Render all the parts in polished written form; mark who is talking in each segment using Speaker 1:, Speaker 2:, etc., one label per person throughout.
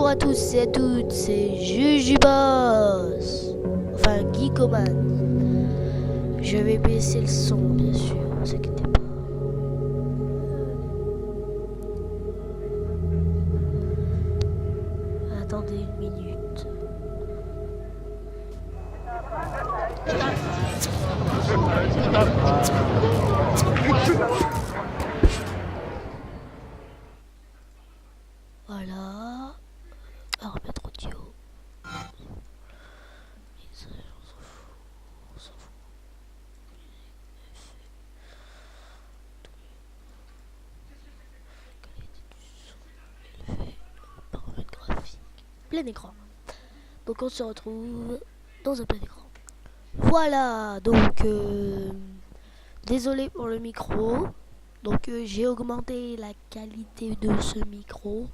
Speaker 1: Bonjour à tous et à toutes, c'est Jujubas, enfin Geekoman. Je vais baisser le son, bien sûr, ne vous inquiétez pas. Attendez une minute. Voilà. À remettre audio. On s'en fout. Paramètres graphiques. Plein écran. Donc on se retrouve dans un plein écran. Voilà, donc désolé pour le micro. Donc j'ai augmenté la qualité de ce micro.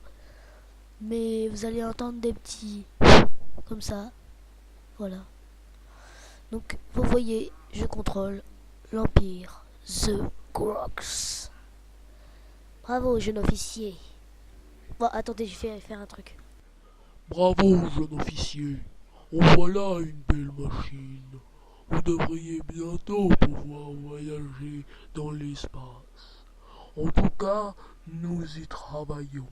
Speaker 1: Mais vous allez entendre des petits comme ça. Voilà. Donc vous voyez, je contrôle l'Empire The Grox. Bravo, jeune officier. Bon, attendez, je vais faire un truc.
Speaker 2: Bravo, jeune officier. En voilà une belle machine. Vous devriez bientôt pouvoir voyager dans l'espace. En tout cas, nous y travaillons.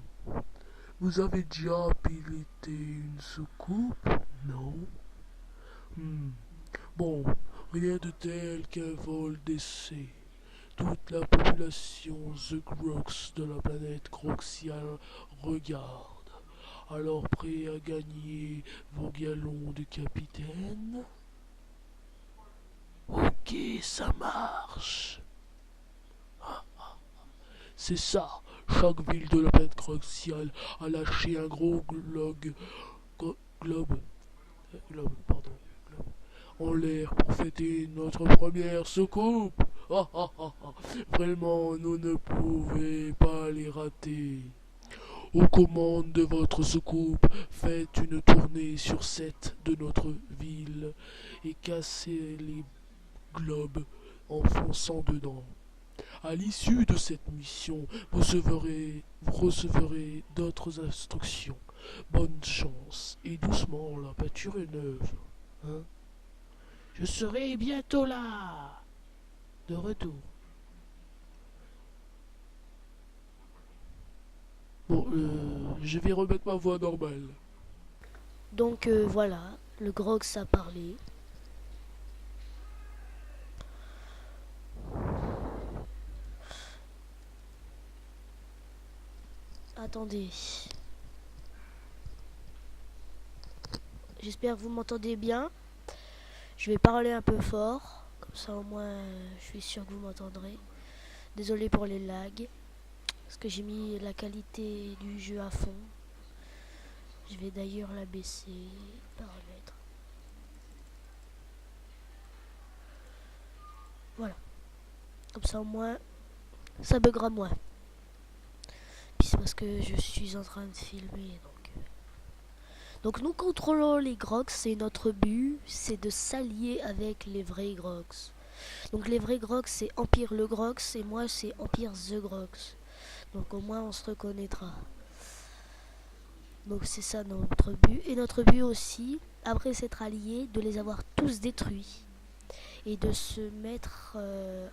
Speaker 2: Vous avez déjà piloté une soucoupe, non? Bon, rien de tel qu'un vol d'essai. Toute la population The Grox de la planète Groxial regarde. Alors prêt à gagner vos galons de capitaine? Ok, ça marche. C'est ça. Chaque ville de la planète Groxial a lâché un gros globe, pardon, en l'air pour fêter notre première soucoupe. Vraiment, nous ne pouvions pas les rater. Aux commandes de votre soucoupe, faites une tournée sur 7 de notre ville et cassez les globes en fonçant dedans. À l'issue de cette mission, vous recevrez d'autres instructions. Bonne chance et doucement, la pâture est neuve. Hein? Je serai bientôt là, de retour. Bon, je vais remettre ma voix normale.
Speaker 1: Donc voilà, le Grox a parlé. Attendez. J'espère que vous m'entendez bien. Je vais parler un peu fort. Comme ça au moins je suis sûr que vous m'entendrez. Désolé pour les lags. Parce que j'ai mis la qualité du jeu à fond. Je vais d'ailleurs la baisser. Paramètres. Voilà. Comme ça au moins ça buggera moins. Puis c'est parce que je suis en train de filmer. Donc nous contrôlons les Grox et notre but c'est de s'allier avec les vrais Grox. Donc les vrais Grox c'est Empire le Grox et moi c'est Empire The Grox. Donc au moins on se reconnaîtra. Donc c'est ça notre but. Et notre but aussi, après s'être alliés, de les avoir tous détruits. Et de se mettre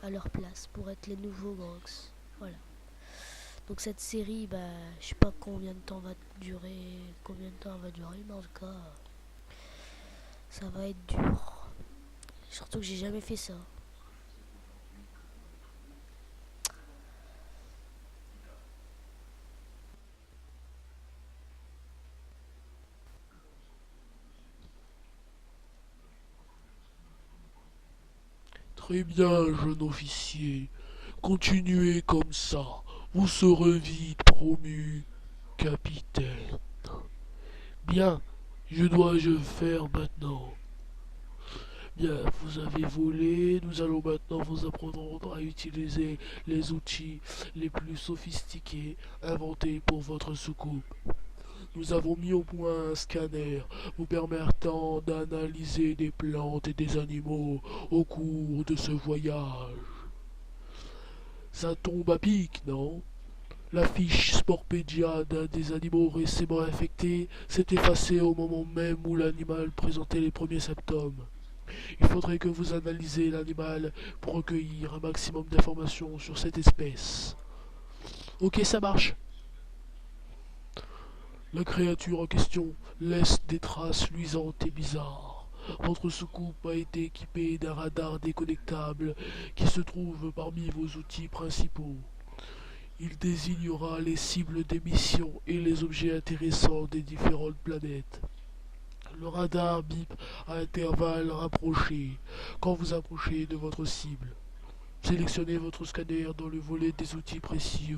Speaker 1: à leur place pour être les nouveaux Grox. Voilà. Donc cette série, je sais pas combien de temps va durer, mais en tout cas, ça va être dur. Surtout que j'ai jamais fait ça.
Speaker 2: Très bien, jeune officier. Continuez comme ça. Vous serez vite promu capitaine. Bien, je faire maintenant? Bien, vous avez volé, nous allons maintenant vous apprendre à utiliser les outils les plus sophistiqués inventés pour votre soucoupe. Nous avons mis au point un scanner vous permettant d'analyser des plantes et des animaux au cours de ce voyage. Ça tombe à pic, non? La fiche Sportpedia d'un des animaux récemment infectés s'est effacée au moment même où l'animal présentait les premiers symptômes. Il faudrait que vous analysiez l'animal pour recueillir un maximum d'informations sur cette espèce. Ok, ça marche. La créature en question laisse des traces luisantes et bizarres. Votre soucoupe a été équipée d'un radar déconnectable qui se trouve parmi vos outils principaux. Il désignera les cibles d'émission et les objets intéressants des différentes planètes. Le radar bip à intervalles rapprochés quand vous approchez de votre cible. Sélectionnez votre scanner dans le volet des outils principal.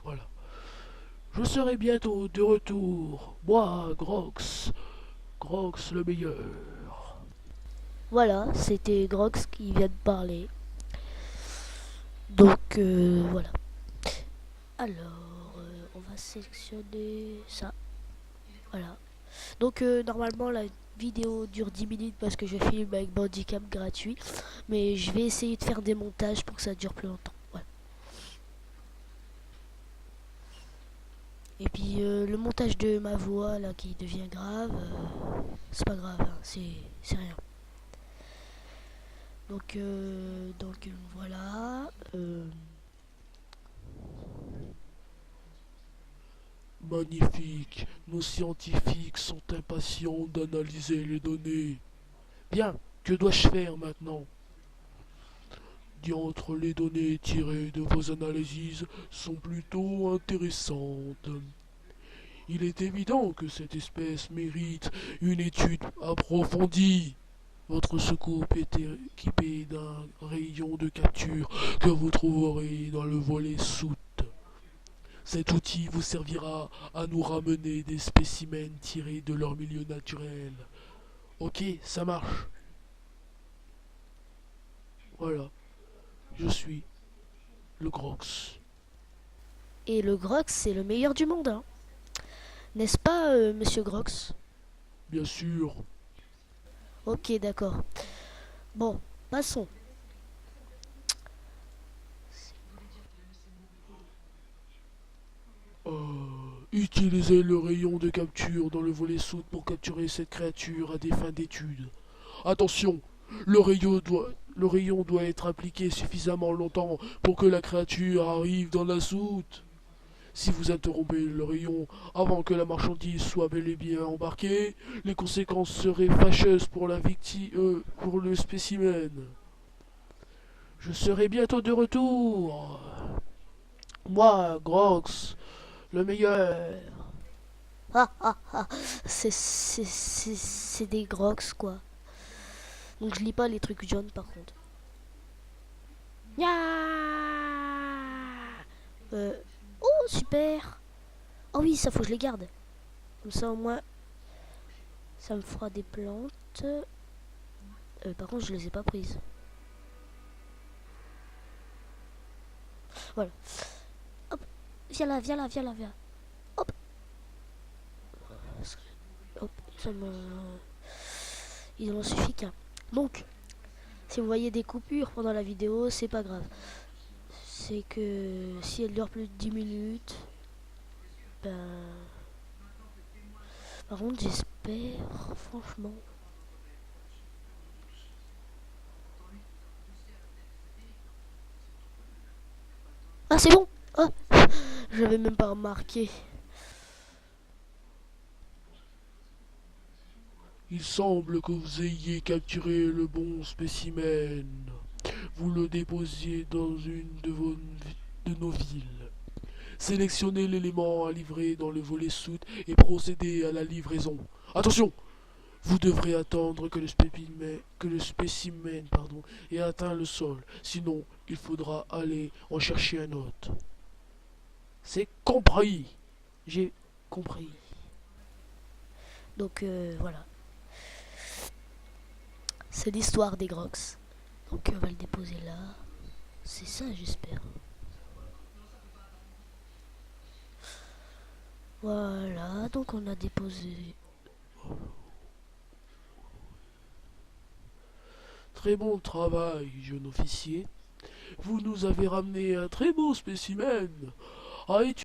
Speaker 2: Voilà. Je serai bientôt de retour. Moi, Grox. Grox le meilleur.
Speaker 1: Voilà, c'était Grox qui vient de parler. Donc voilà. Alors, on va sélectionner ça. Voilà. Donc normalement la vidéo dure 10 minutes parce que je filme avec Bandicam gratuit. Mais je vais essayer de faire des montages pour que ça dure plus longtemps. Voilà. Et puis le montage de ma voix là qui devient grave, c'est pas grave, hein, c'est rien. Donc voilà.
Speaker 2: Magnifique. Nos scientifiques sont impatients d'analyser les données. Bien, que dois-je faire maintenant? Diantre, les données tirées de vos analyses sont plutôt intéressantes. Il est évident que cette espèce mérite une étude approfondie. Votre soucoupe est équipée d'un rayon de capture que vous trouverez dans le volet soute. Cet outil vous servira à nous ramener des spécimens tirés de leur milieu naturel. Ok, ça marche. Voilà, je suis le Grox.
Speaker 1: Et le Grox c'est le meilleur du monde, hein. N'est-ce pas monsieur Grox?
Speaker 2: Bien sûr.
Speaker 1: Ok, d'accord. Bon, passons.
Speaker 2: Utilisez le rayon de capture dans le volet soute pour capturer cette créature à des fins d'étude. Attention, le rayon doit être appliqué suffisamment longtemps pour que la créature arrive dans la soute. Si vous interrompez le rayon avant que la marchandise soit bel et bien embarquée, les conséquences seraient fâcheuses pour la victime, pour le spécimen. Je serai bientôt de retour. Moi, Grox, le meilleur.
Speaker 1: Ah ah ah, c'est des Grox quoi. Donc je lis pas les trucs jaunes par contre. Nya Oh super. Oh oui, ça faut que je les garde. Comme ça au moins ça me fera des plantes. Par contre je les ai pas prises. Voilà. Hop, viens là, viens là, viens là, viens. Hop. Hop, ça me... Il en suffit qu'un. Donc, si vous voyez des coupures pendant la vidéo, c'est pas grave. C'est que si elle dure plus de 10 minutes, ben... Par contre, j'espère, franchement... Ah, c'est bon. Ah, j'avais même pas remarqué.
Speaker 2: Il semble que vous ayez capturé le bon spécimen. Vous le déposiez dans une de nos villes. Sélectionnez l'élément à livrer dans le volet soute et procédez à la livraison. Attention! Vous devrez attendre que le spécimen ait atteint le sol. Sinon, il faudra aller en chercher un autre. C'est compris. J'ai compris.
Speaker 1: Donc, voilà. C'est l'histoire des Grox. Donc, on va le déposer là. C'est ça, j'espère. Voilà, donc on a déposé.
Speaker 2: Très bon travail, jeune officier. vous nous avez ramené un très beau spécimen à étudier.